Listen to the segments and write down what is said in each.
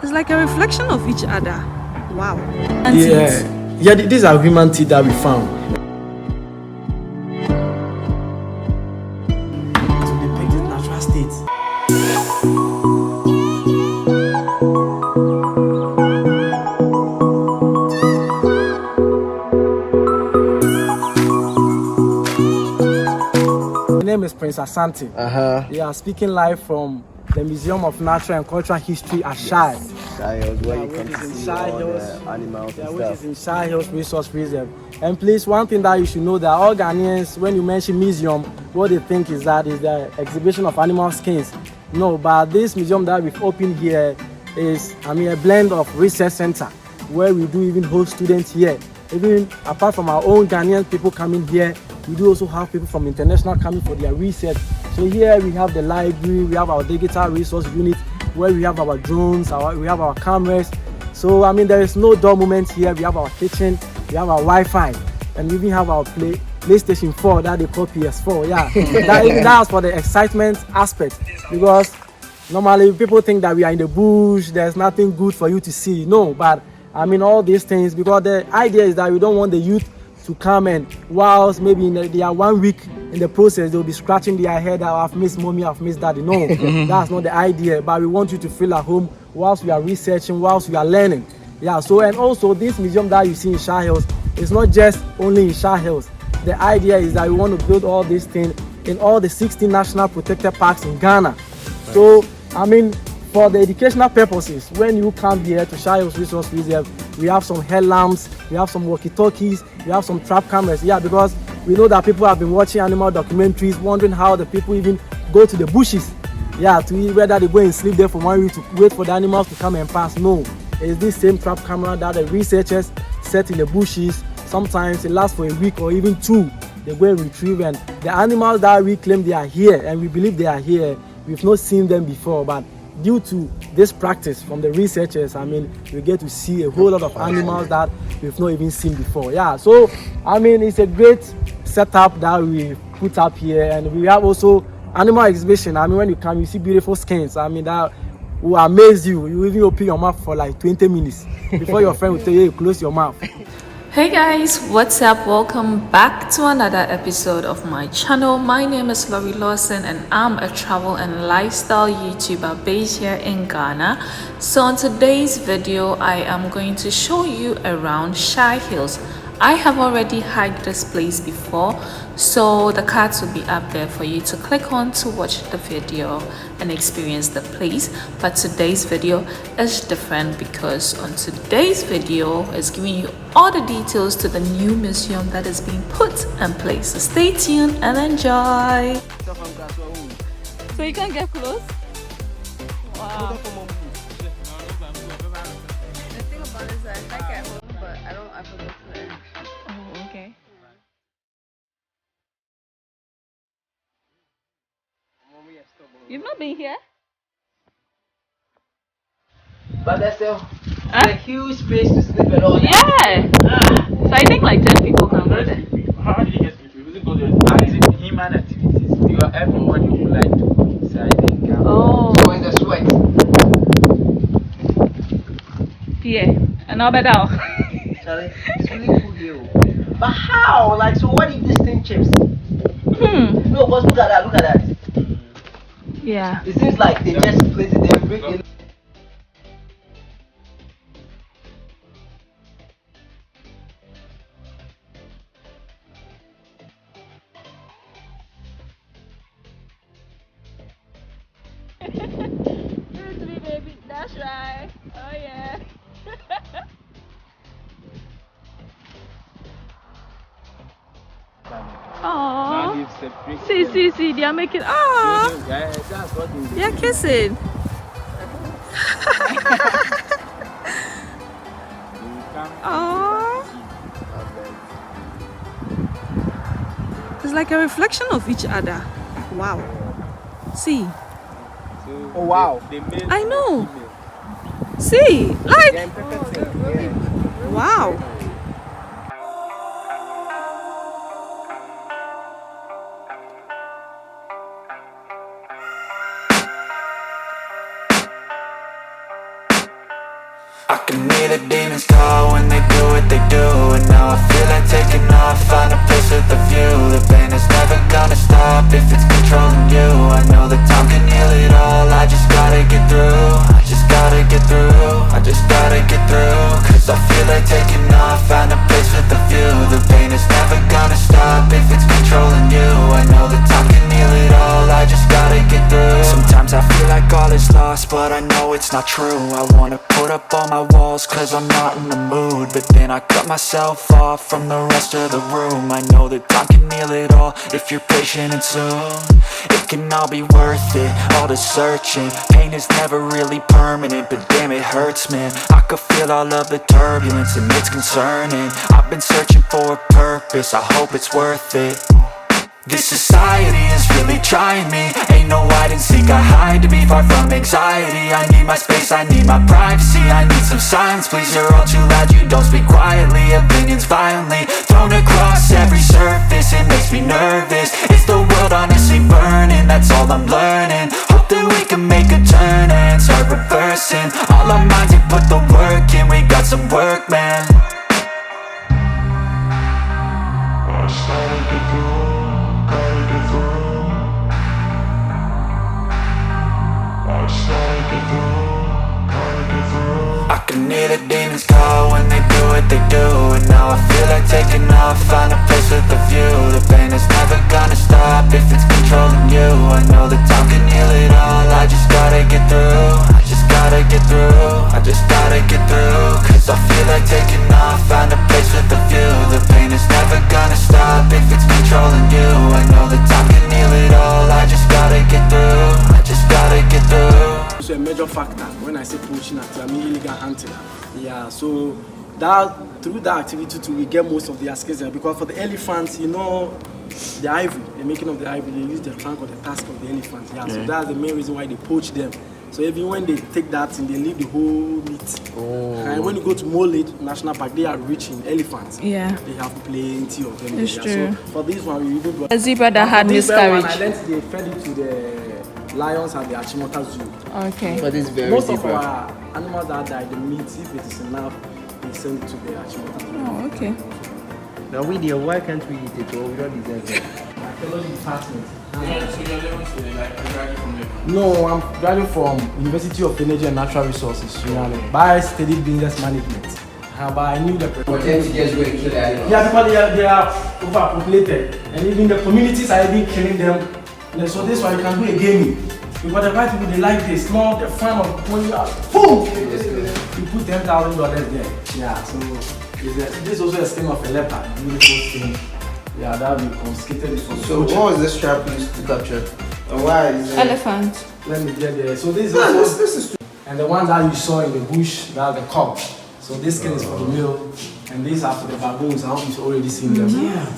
It's like a reflection of each other. Wow. Yeah, these are human teeth that we found. To depict its natural state. My name is Prince Asante. Yeah, speaking live from the Museum of Natural and Cultural History at Shai. Shai Hills, where you can see all the animals and which stuff. is in Shai Hills Resource Preserve. And please, one thing that you should know that all Ghanaians, when you mention museum, what they think is that is the exhibition of animal skins. No, but this museum that we've opened here is, a blend of research center where we do even host students here. Even apart from our own Ghanaian people coming here, we do also have people from international coming for their research. So here we have the library, we have our digital resource unit where we have our drones, we have our cameras. So there is no dull moment here. We have our kitchen, we have our Wi-Fi, and we even have our PlayStation 4 that they call PS4. Yeah, that's for the excitement aspect, because normally people think that we are in the bush, there's nothing good for you to see. No, but all these things, because the idea is that we don't want the youth to come and whilst maybe they are 1 week in the process, they'll be scratching their head, I've missed mommy, I've missed daddy. No, that's not the idea. But we want you to feel at home whilst we are researching, whilst we are learning. Yeah, so and also this museum that you see in Shai Hills is not just only in Shai Hills. The idea is that we want to build all these things in all the 16 national protected parks in Ghana. So, for the educational purposes, when you come here to Shai Hills Resource Preserve, we have some headlamps, we have some walkie-talkies, we have some trap cameras. Yeah, because we know that people have been watching animal documentaries, wondering how the people even go to the bushes. Yeah, to whether they go and sleep there for 1 week to wait for the animals to come and pass. No, it's this same trap camera that the researchers set in the bushes. Sometimes it lasts for a week or even 2. They go and retrieve, and the animals that we claim they are here and we believe they are here, we've not seen them before, but due to this practice from the researchers, we get to see a whole lot of animals that we've not even seen before. Yeah, so it's a great setup that we put up here, and we have also animal exhibition. When you come, you see beautiful skins. That will amaze you. You even open your mouth for like 20 minutes before your friend will tell you, close your mouth. Hey guys, what's up? Welcome back to another episode of my channel. My name is Lorie Lawson and I'm a travel and lifestyle YouTuber based here in Ghana. So on today's video, I am going to show you around Shai Hills. I have already hiked this place before, so the cards will be up there for you to click on to watch the video and experience the place. But today's video is different because on today's video is giving you all the details to the new museum that is being put in place. So stay tuned and enjoy. So you can get close? Wow. The thing about it is that I hike at home, but I forget to. Oh, okay. You've not been here? But there's a huge space to sleep and all. Yeah. So I think like 10 people can go there. How did you get sleep? We didn't go there. Human activities. Because everybody would like to decide and come. Oh. So in the sweat. Yeah. And now better. Charlie, it's really cool here. But how? Like, so what if this thing chips? No, but look at that. Yeah. It seems like they just place it there, bring it. Baby, that's right. Oh yeah. Aww. See, they are making. Oh, they are kissing. Aww. It's like a reflection of each other. Wow. See. Oh wow. I know. See, like. Wow. I can hear the demons call when they do what they do. And now I feel like taking off, find a place with a view. The pain is never gonna stop if it's controlling you. I know that time can heal it all, I just gotta get through. I just gotta get through, I just gotta get through. Cause I feel like taking off, find a place with a view. The pain is never gonna stop if it's controlling you. I know that time can heal it all, I just gotta get through. Sometimes I feel like all is lost, but I know it's not true. I wanna put up all my walls cause I'm not in the mood, but then I cut myself off from the rest of the room. I know that time can heal it all if you're patient and soon. It can all be worth it, all the searching. Pain is never really permanent, but damn it hurts, man. I could feel all of the turbulence and it's concerning. I've been searching for a purpose, I hope it's worth it. This society is really trying me. Ain't no hide and seek, I hide to be far from anxiety. I need my space, I need my privacy. I need some silence, please, you're all too loud. You don't speak quietly, opinions violently thrown across every surface. It makes me nervous, it's the world honestly burning. That's all I'm learning, hope that we can make a turn and start reversing. All our minds, we put the work in, we got some work, man. I can hear the demons call when they do what they do. And now I feel like taking off, find a place with a view. The pain is never gonna stop if it's controlling you. I know that time can heal it all, I just gotta get through. I just gotta get through, I just gotta get through. Cause I feel like taking off, find a place with a view. The pain is never gonna stop if it's controlling you. I know that time can heal it all, I just gotta get through. I just gotta get through. It's a major factor when I say poaching activity, I mean illegal hunting. Yeah, so that through that activity too, we get most of the skills there. Because for the elephants, you know, the ivory, the making of the ivory, they use the trunk or the tusk of the elephant. Yeah, so that's the main reason why they poach them. So even when they take that and they leave the whole meat. And when you go to Molid National Park, they are rich in elephants. Yeah. They have plenty of them. It's true. So for this one, we even A zebra that had miscarriage. I learned they fed it to the lions at the Achimota Zoo. Okay. But it's very Most of zebra. our animals that die, the meat, if it is enough, they send it to the Achimota Zoo. Oh, okay. Now we there, why can't we eat it? Or we don't deserve it? Archaeology department. So you're level student, like graduate from level? No, I'm graduate from University of Energy and Natural Resources, but I studied business management. But I knew the But then you just go and kill the animals. yeah, because they are overpopulated, and even the communities are even killing them. And so this one you can do a gaming. Because the white people they like this, not the fun of when you are boom, you put $10,000 there. Yeah, so this is also a skin of a leopard, beautiful skin. Yeah, that will be confiscated for So what was this trap used to capture? And why is it? Elephant. Let me get there. So this is also, This is and the one that you saw in the bush, that's the cob. So this skin is for the male, and these are for the baboons. I hope you've already seen them.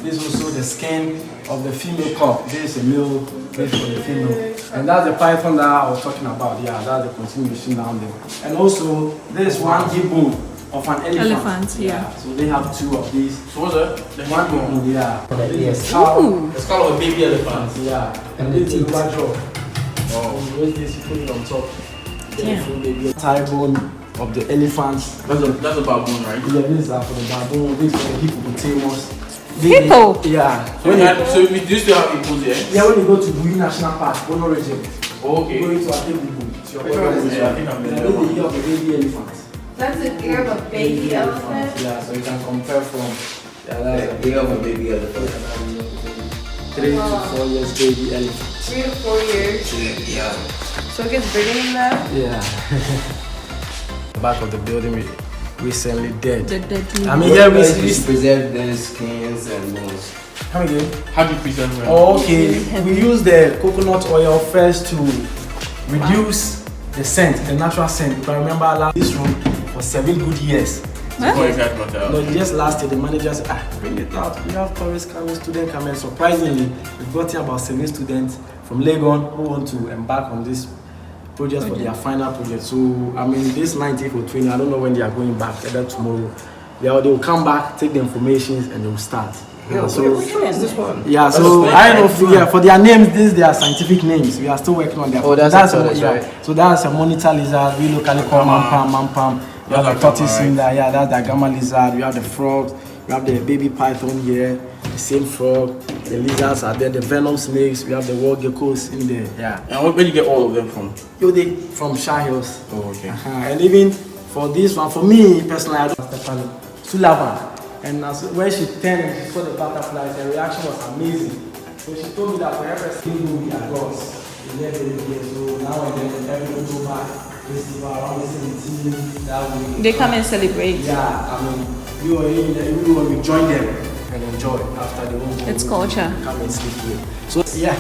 This is also the skin of the female cob. This is a male, this for the female. And that's the python that I was talking about. Yeah, that's the continuation down there. And also, this one hip bone of an elephant. Elephant, yeah. So they have two of these. So what's that? The One hip bone? bone, yeah. Yes. The skull of a baby elephant. Yeah. And this the is teeth. one jaw. Oh. You raise this, you put it on top. Yeah. Thigh bone of the elephants. That's a baboon, right? Yeah, these are for the baboon, these for the hippopotamus. Hippo? Yeah. So we do still have hippos here? Yeah, when you go to Bui National Park, Bono region, Oh, okay. you go into Akebubu. Which one is it? I think I'm Yeah, the this is one. the ear of a baby elephant. That's the ear of a baby elephant. Yeah, so you can compare from The ear of a baby elephant. 3 to 4 years baby elephant. 3 to 4 years. Yeah. So it gets bigger than that? Yeah. The back of the building recently dead. The deadly. I mean, yeah, we preserve their skins and bones. come again. How do you preserve them? Oh, okay. We use the coconut oil first to reduce the scent, the natural scent. Because I remember I last this room for 7 good years. Before you guys got out. No, just last year the manager said, bring it out. We have tourists coming, students coming. Surprisingly, we've got here about 7 students from Legon who want to embark on this project for their final project. So, I mean, this 19th or 20th, I don't know when they are going back, either tomorrow. They will come back, take the information, and they will start. Yeah, so, which one is this one? yeah, so I don't know. Yeah, for their names, these they are scientific names. We are still working on them. Oh, that's a tortoise, right? So that's a monitor lizard. We locally call mampam. You have the tortoise in there. Yeah, that's the gamma lizard. You have the frogs. You have the baby python here. The same frog. The lizards are there. The venom snakes. We have the wall geckos in there. Yeah. And where do you get all of them from? They from Shai Hills. Oh, okay. And even for this one, for me personally, I don't Stephanie Sullivan. And when she turned and she saw the butterflies, the reaction was amazing. So she told me that for every single movie I got, so now and then every October festival, around this team, that week. They come and celebrate. Yeah, I mean, we will join them and enjoy after the whole. It's culture. Come and sleep here. So yeah.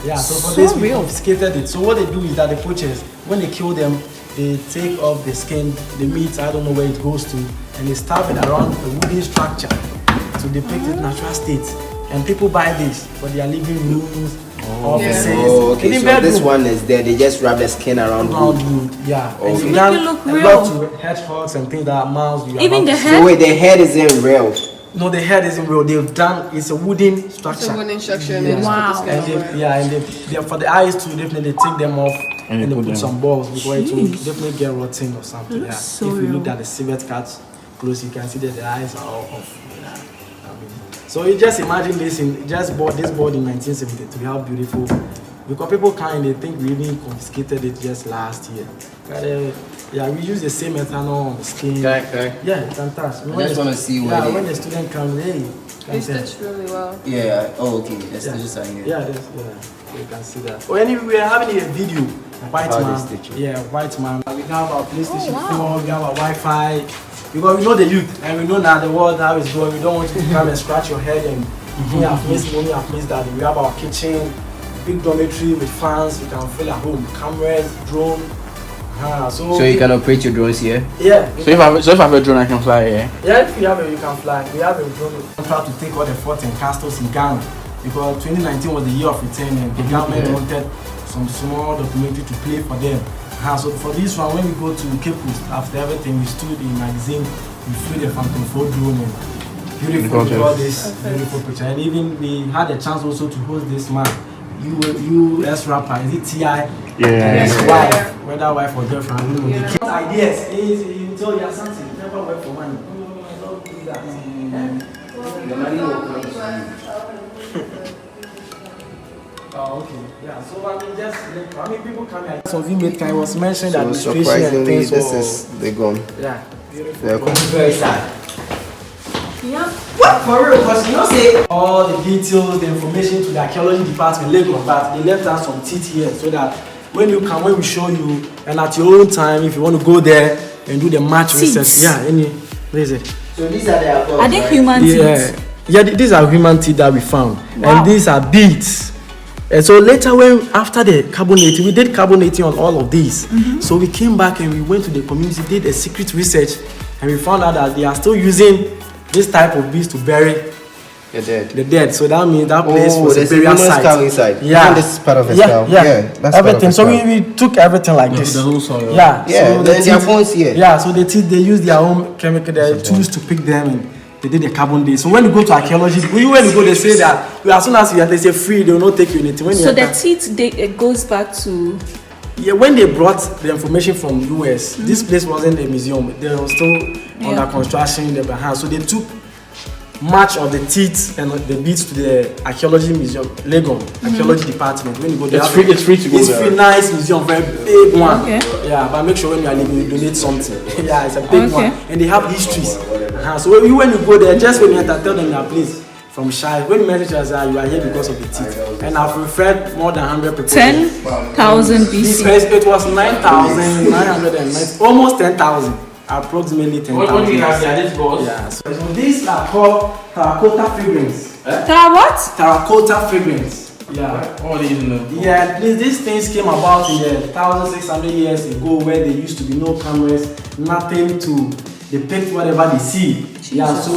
Yeah, so for So this we real. confiscated it. So what they do is that the poachers, when they kill them, they take off the skin, the meat, I don't know where it goes to, and they stab it around a wooden structure to depict its natural state. And people buy this for their living rooms, offices. Oh, okay. Even So this bedroom. one is there. They just wrap the skin around wood. Yeah. Okay. And you Make can it look a real. lot to hedgehogs and things that are mouse. Even the So head. wait, the head isn't real. No, the head isn't real. They've done, it's a wooden structure. It's a wooden structure. Yeah. Wow. And they for the eyes too, definitely they take them off and they put some balls because it will definitely get rotten or something. Yeah. so If you real. look at the civet cats close, you can see that the eyes are all off. Yeah. I mean, so you just imagine this bought this board in 1972. How beautiful! Because people they think we even confiscated it just last year. But, yeah, we use the same ethanol on the skin. Okay. Yeah, it's fantastic. I just want to see where when the student comes, hey, They stitch really well. Yeah. Oh, okay. That's just here. yeah, so you can see that. Oh, anyway, we are having a video. White How man. they stitch it. Yeah, white man. We have our PlayStation 4, we have our Wi-Fi. Because we know the youth and we know now the world how it's going. We don't want you to come and scratch your head and you have missed money, have missed that. We have our kitchen, big dormitory with fans. You can feel at home. Cameras, drone. So you can operate your drones here. yeah. So if I have a drone, I can fly here. Yeah, if you have it, you can fly. We have a drone contract to take all the forts and castles in Ghana because 2019 was the year of return and the government wanted some small documentary to play for them. So for this one, when we go to Cape Coast, after everything, we stood in magazine, we flew the Phantom 4 drone and beautiful with all this beautiful picture. And even we had a chance also to host this man, US rapper, is it T.I.? And his wife, whether wife or girlfriend, I don't know. They keep ideas. You tell you something, never work for money. Don't do that. The money will come to you. Oh, okay. Yeah, so I mean, people come here. So we made kind was mentioned that So administration and surprisingly, things. this is the gun. Yeah, beautiful. They're very sad. Yeah. What? For real, because you know say all the details, the information to the archaeology department, Lagos, but they left us some teeth here so that when we show you, and at your own time, if you want to go there and do the match research, where is it? So these are the Are they human teeth? Yeah, these are human teeth that we found, Wow. and these are beads. And so later, after the carbonating, we did carbonating on all of these. So we came back and we went to the community, did a secret research, and we found out that they are still using this type of beads to bury the dead. So that means that place was a burial site. Skull inside. Yeah, And this is part of the yeah, skull. yeah, That's everything. So part of the we took everything like this. The whole soil. Yeah, Yeah, so their phones here. Yeah, so the teeth they use their own chemical, their tools to pick them, and they did the carbon day. So when you go to archaeology, when you go, they say that as soon as you enter, they say free, they will not take you anything. When you So the enter, teeth, it goes back to. yeah, when they brought the information from US, this place wasn't a museum. They were still under construction. They were so they took much of the teeth and the beads to the archaeology museum, Lagos archaeology department. When you go there, It's free to go it's there. free, nice museum, very big one. Okay. Yeah, but make sure when you are leaving, you donate something. Yeah, it's a big Okay. one, and they have histories. So when you go there, just when you enter, tell them your place from Shai. When you message us, you are here because of the teeth, and I've referred more than 100 people. 10,000 BC. It was 9,990, almost 10,000, approximately 10,000. What do you have here? This goes. Yeah, so these are called terracotta figurines. What? Terracotta figurines. Yeah. What are these in the? Yeah, these things came about in the 1,600 years ago where there used to be no cameras, nothing to depict whatever they see. Yeah, so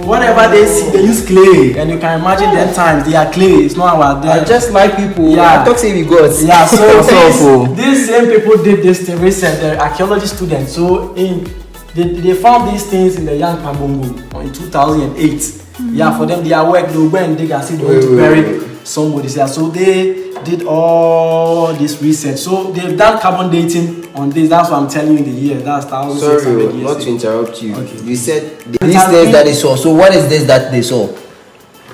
whatever they see, they use clay, and you can imagine that times they are clay. It's not our day. I just like people. Yeah. I talk say we got. Yeah, so these same people did this thing research, the archaeology students. So they found these things in the Young Pambongo in 2008. Yeah, for them, their work, they go and dig and see they want to bury somebody. Yeah, so they did all this research. So they've done carbon dating on this. That's what I'm telling you the year. That's 1,600 Sorry, years not to ago. interrupt you. Okay. You said these things that they saw. So what is this that they saw?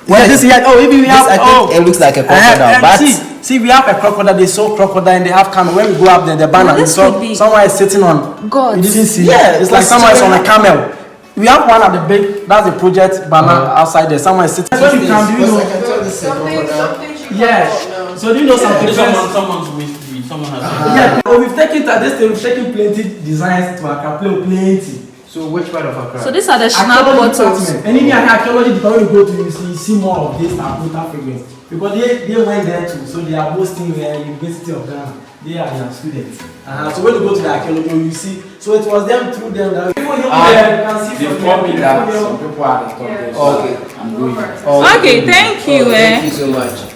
What is this? Oh, even we have. I think it looks like a crocodile. But see, we have a crocodile. They saw crocodile and they have camel. When we go up there, the banner, we saw someone is sitting on. God. You didn't see. Yeah, it's like someone is on a camel. We have one at the big. That's the project banner outside there. Someone is sitting. What you can do, you know? Yeah. So do you know something? Someone has. Yeah. Oh, we've taken plenty designs to Accra, plenty. so which part of Accra? So these are the snap Archaeology bottles. department. And even archaeology department, you go to, you see more of this Akuta figures. Because they went there too, so they are hosting the University of Ghana. They are their students. So when you go to the archaeology, you see. So it was them through them that people here you can see They from told me that here. some people are the top there. Okay. I'm going. Okay, thank you. Thank you so much.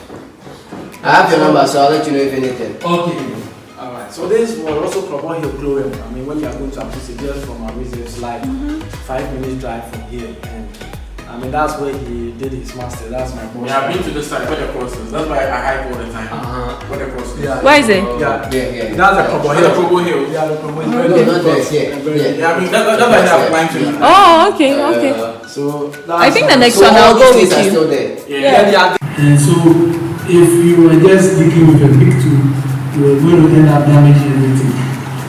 I have your number, so I'll let you know if anything. Okay. Alright. So this was also Crocodile Hill Glorium. I mean, when you are going to Abuja, just from our residence, like 5 minutes drive from here. And I mean, that's where he did his master. That's my boss. Yeah, I've been to this side where the cross is. That's why I hike all the time. Where the cross is. Yeah. Where is it? Yeah. Yeah. That's the Crocodile Hill. Probo Hill. Yeah, the Crocodile No, Hill. not there. Yeah. Yeah, I mean, that's why I have climbed to. Oh, okay, okay. So I think the next So one all I'll go these with things are you. still there. Yeah. And so, if you were just digging with a big tool, you were going to end up damaging everything.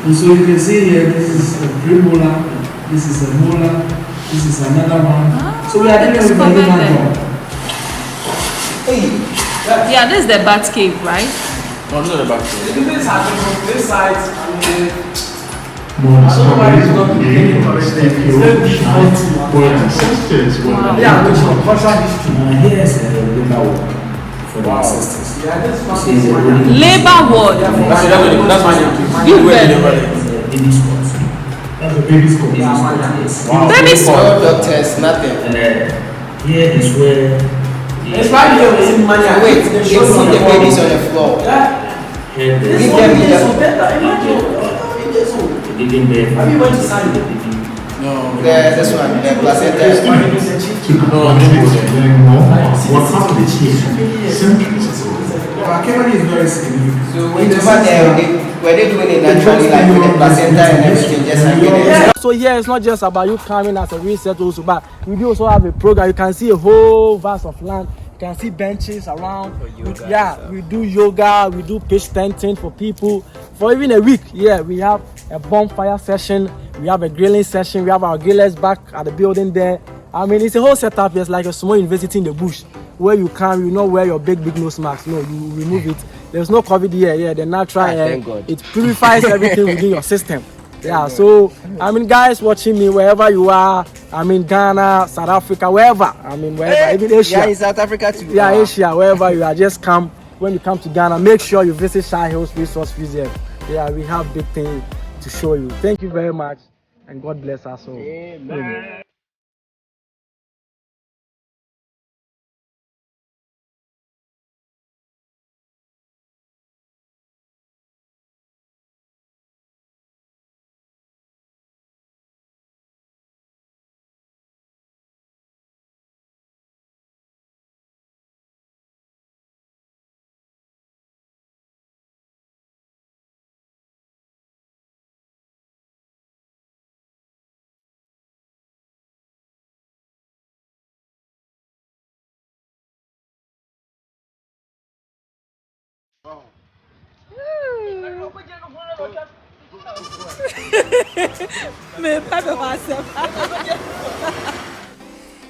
And so you can see here, this is a premolar, this is a molar, this is another one. So we are dealing with a discovered human them. jaw. Yeah, this is the bat cave, right? No, not the back. This happened from this side. I mean, More I don't know why it's not being discovered, yeah, which is cultural history. here's a labor ward for the ancestors. Yeah, this one This is is a one. really Labor ward. That's my name. You bet. baby spot. That's a baby spot. Yes. Baby No spot. doctors, nothing. And here is where It's right here in Mania. Wait, you see the babies on the floor. here the Leave them in So the better, imagine. digging there. Have you went to sign it? this one, the placenta. What happened here? Centuries ago. Academy is very significant. So when over there, were they doing it naturally, like with the placenta and everything, just like Yeah. So yeah, it's not just about you coming as a research also, but we do also have a program. You can see a whole vast of land. You can see benches around. We do yoga. We do pitch tenting for people. For even a week, we have a bonfire session. We have a grilling session. We have our grillers back at the building there. I mean, it's a whole setup. It's like a small university in the bush where you can, you not wear your big nose mask. No, you remove it. There's no COVID here. Yeah, the natural air. thank God. It purifies everything within your system. Yeah, so I mean, guys watching me wherever you are, I mean Ghana, South Africa, wherever, I mean wherever, even Asia. Yeah, in South Africa too. Yeah, Asia, wherever you are, just come. When you come to Ghana, make sure you visit Shai Hills Resource Museum. Yeah, we have big things to show you. Thank you very much, and God bless us all. Amen.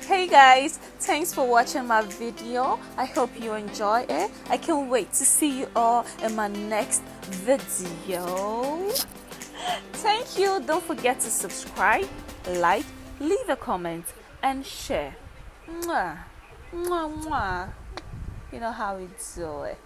Hey guys, thanks for watching my video. I hope you enjoy it. I can't wait to see you all in my next video. Thank you. Don't forget to subscribe, like, leave a comment, and share. Mwah. Mwah, mwah. You know how we do it.